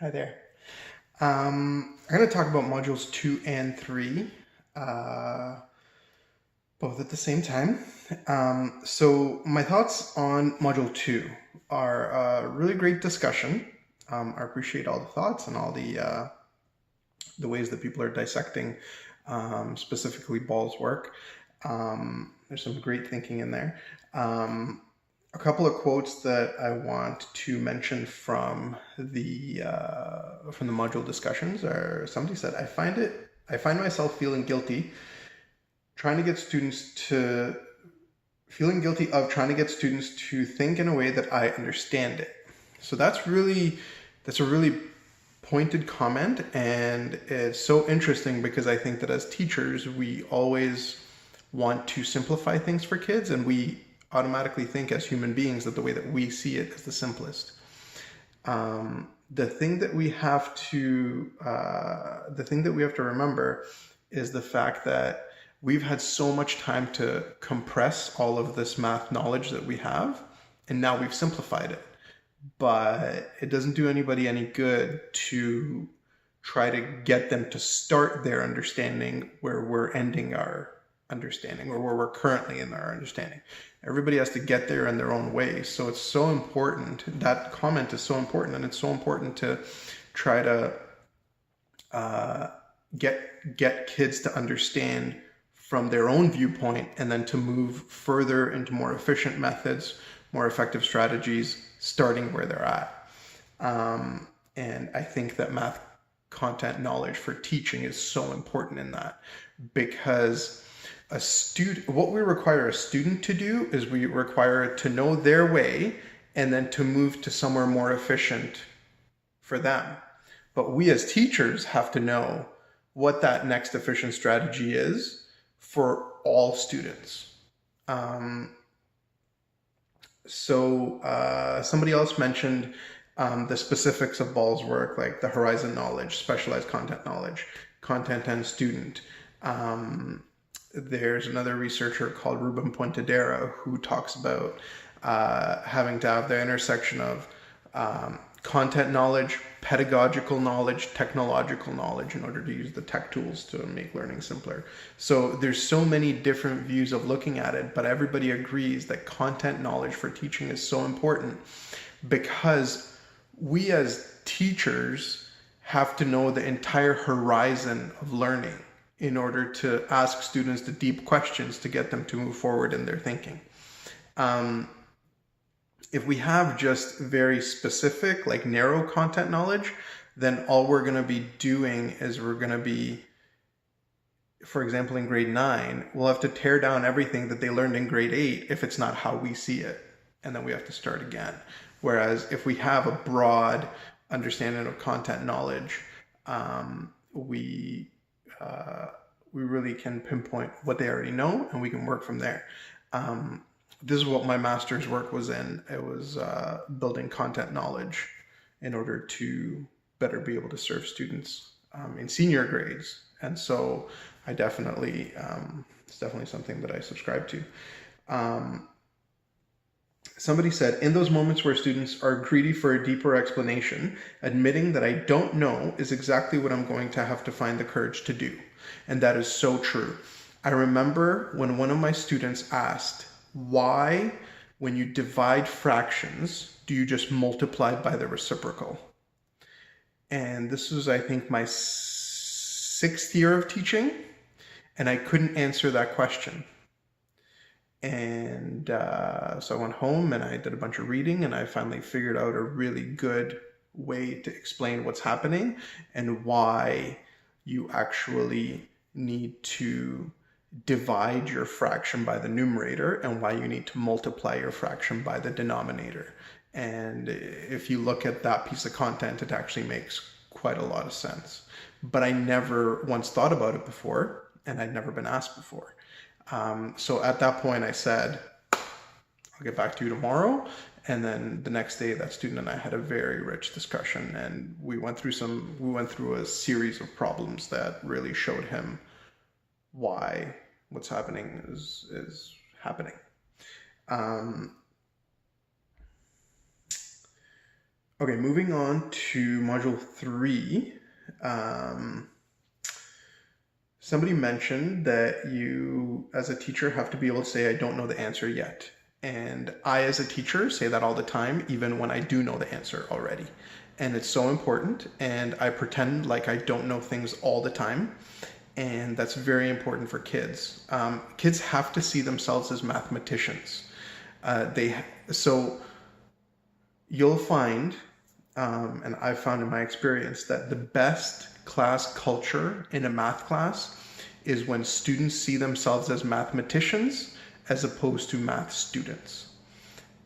Hi there. I'm going to talk about modules 2 and 3, uh, both at the same time. So my thoughts on module 2 are a really great discussion. I appreciate all the thoughts and all the ways that people are dissecting, specifically Ball's work. There's some great thinking in there. A couple of quotes that I want to mention from the module discussions are somebody said, I find myself trying to get students to feeling guilty of trying to get students to think in a way that I understand it. So that's a really pointed comment, and it's so interesting because I think that as teachers, we always want to simplify things for kids, and we automatically think as human beings that the way that we see it is the simplest. The thing that we have to remember is the fact that we've had so much time to compress all of this math knowledge that we have, and now we've simplified it. But it doesn't do anybody any good to try to get them to start their understanding where we're ending our understanding, or where we're currently in our understanding. Everybody has to get there in their own way. So it's so important. That comment is so important, and it's so important to try to get kids to understand from their own viewpoint, and then to move further into more efficient methods, more effective strategies, starting where they're at. And I think that math content knowledge for teaching is so important in that, because what we require a student to do is we require it to know their way and then to move to somewhere more efficient for them. But we as teachers have to know what that next efficient strategy is for all students. Somebody else mentioned the specifics of Ball's work, like the horizon knowledge, specialized content knowledge, content and student. There's another researcher called Ruben Pontedera who talks about having to have the intersection of content knowledge, pedagogical knowledge, technological knowledge in order to use the tech tools to make learning simpler. So there's so many different views of looking at it, but everybody agrees that content knowledge for teaching is so important, because we as teachers have to know the entire horizon of learning in order to ask students the deep questions to get them to move forward in their thinking. If we have just very specific, like narrow content knowledge, then all we're going to be doing is we're going to be, for example, in grade 9, we'll have to tear down everything that they learned in grade 8 if it's not how we see it. And then we have to start again. Whereas if we have a broad understanding of content knowledge, we really can pinpoint what they already know, and we can work from there. This is what my master's work was in. It was building content knowledge in order to better be able to serve students in senior grades. And so I definitely, it's definitely something that I subscribe to. Somebody said, in those moments where students are greedy for a deeper explanation, admitting that I don't know is exactly what I'm going to have to find the courage to do. And that is so true. I remember when one of my students asked, why, when you divide fractions, do you just multiply by the reciprocal? And this was, I think, my 6th year of teaching, and I couldn't answer that question. And so I went home and I did a bunch of reading, and I finally figured out a really good way to explain what's happening and why you actually need to divide your fraction by the numerator, and why you need to multiply your fraction by the denominator. And if you look at that piece of content, it actually makes quite a lot of sense. But I never once thought about it before, and I'd never been asked before. So at that point I said, I'll get back to you tomorrow. And then the next day, that student and I had a very rich discussion, and we went through a series of problems that really showed him why what's happening is happening. Okay, moving on to module 3. Somebody mentioned that you, as a teacher, have to be able to say, I don't know the answer yet. And I, as a teacher, say that all the time, even when I do know the answer already. And it's so important, and I pretend like I don't know things all the time. And that's very important for kids. Kids have to see themselves as mathematicians. So you'll find, and I've found in my experience, that the best class culture in a math class is when students see themselves as mathematicians as opposed to math students.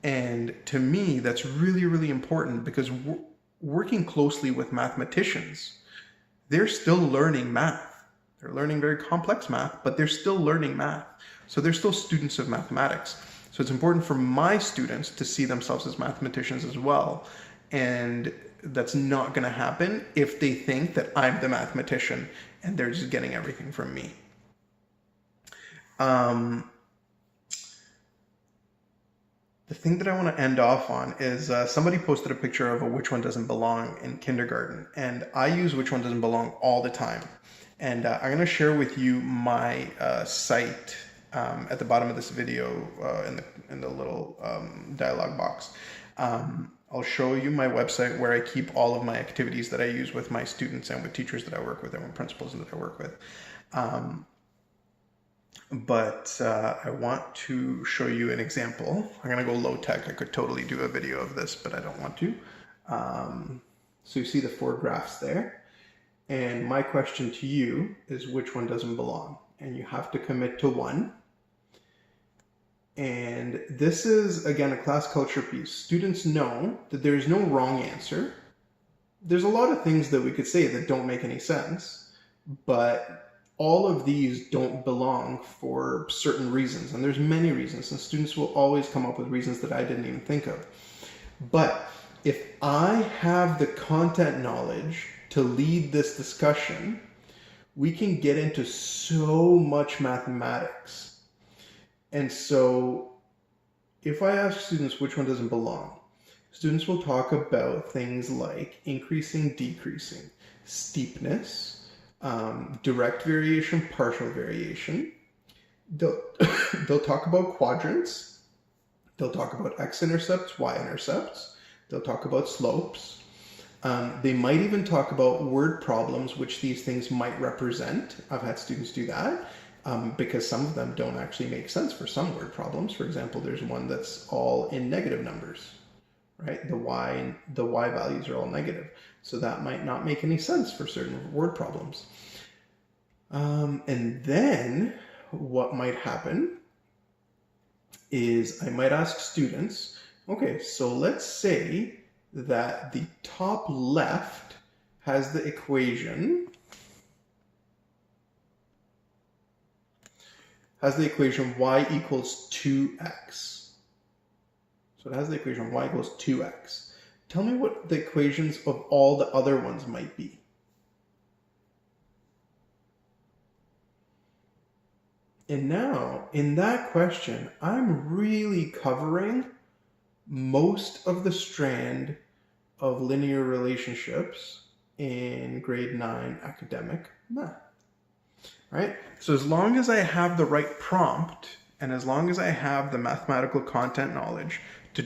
And to me, that's really, really important, because working closely with mathematicians, they're still learning math. They're learning very complex math, but they're still learning math. So they're still students of mathematics. So it's important for my students to see themselves as mathematicians as well. And that's not going to happen if they think that I'm the mathematician and they're just getting everything from me. The thing that I want to end off on is somebody posted a picture of a which one doesn't belong in kindergarten, and I use which one doesn't belong all the time. And I'm going to share with you my site at the bottom of this video in the little dialog box. I'll show you my website where I keep all of my activities that I use with my students and with teachers that I work with and with principals that I work with. But I want to show you an example. I'm going to go low tech. I could totally do a video of this, but I don't want to. So you see the 4 graphs there. And my question to you is, which one doesn't belong? And you have to commit to one. And this is, again, a class culture piece. Students know that there is no wrong answer. There's a lot of things that we could say that don't make any sense, but all of these don't belong for certain reasons. And there's many reasons, and students will always come up with reasons that I didn't even think of. But if I have the content knowledge to lead this discussion, we can get into so much mathematics. And so if I ask students which one doesn't belong, students will talk about things like increasing, decreasing, steepness, direct variation, partial variation. They'll talk about quadrants. They'll talk about x-intercepts, y-intercepts. They'll talk about slopes. They might even talk about word problems, which these things might represent. I've had students do that. Because some of them don't actually make sense for some word problems. For example, there's one that's all in negative numbers, right? The y values are all negative. So that might not make any sense for certain word problems. And then what might happen is I might ask students, okay, so let's say that the top left has the equation y equals 2x. So it has the equation y equals 2x. Tell me what the equations of all the other ones might be. And now, in that question, I'm really covering most of the strand of linear relationships in grade 9 academic math. Right? So as long as I have the right prompt, and as long as I have the mathematical content knowledge to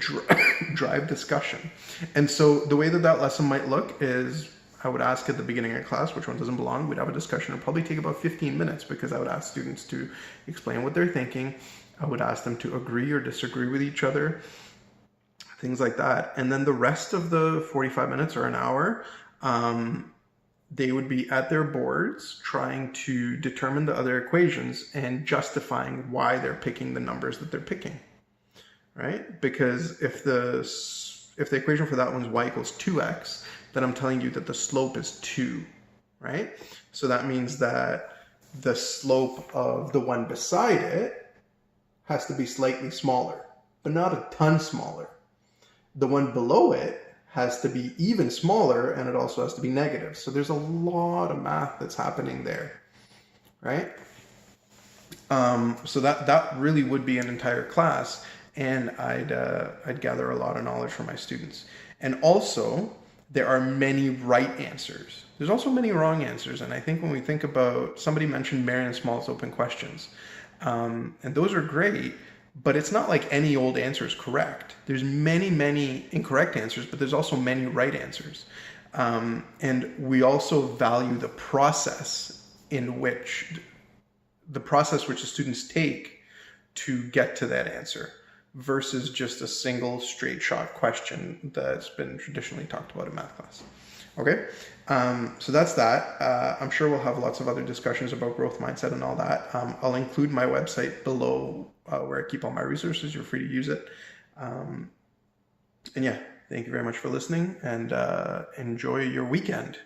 drive discussion. And so the way that lesson might look is I would ask at the beginning of class which one doesn't belong. We'd have a discussion. It'd probably take about 15 minutes because I would ask students to explain what they're thinking. I would ask them to agree or disagree with each other, things like that. And then the rest of the 45 minutes or an hour, they would be at their boards trying to determine the other equations and justifying why they're picking the numbers that they're picking, right? Because if the equation for that one's y equals 2x, then I'm telling you that the slope is 2, right? So that means that the slope of the one beside it has to be slightly smaller, but not a ton smaller. The one below it has to be even smaller, and it also has to be negative. So there's a lot of math that's happening there, right? So that really would be an entire class, and I'd gather a lot of knowledge from my students. And also, there are many right answers. There's also many wrong answers. And I think when we think about, somebody mentioned Marion Small's open questions. And those are great, but it's not like any old answer is correct. There's many, many incorrect answers, but there's also many right answers. And we also value the process which the students take to get to that answer versus just a single straight shot question that's been traditionally talked about in math class. Okay, so that's that. I'm sure we'll have lots of other discussions about growth mindset and all that. I'll include my website below where I keep all my resources. You're free to use it. And yeah, thank you very much for listening, and enjoy your weekend.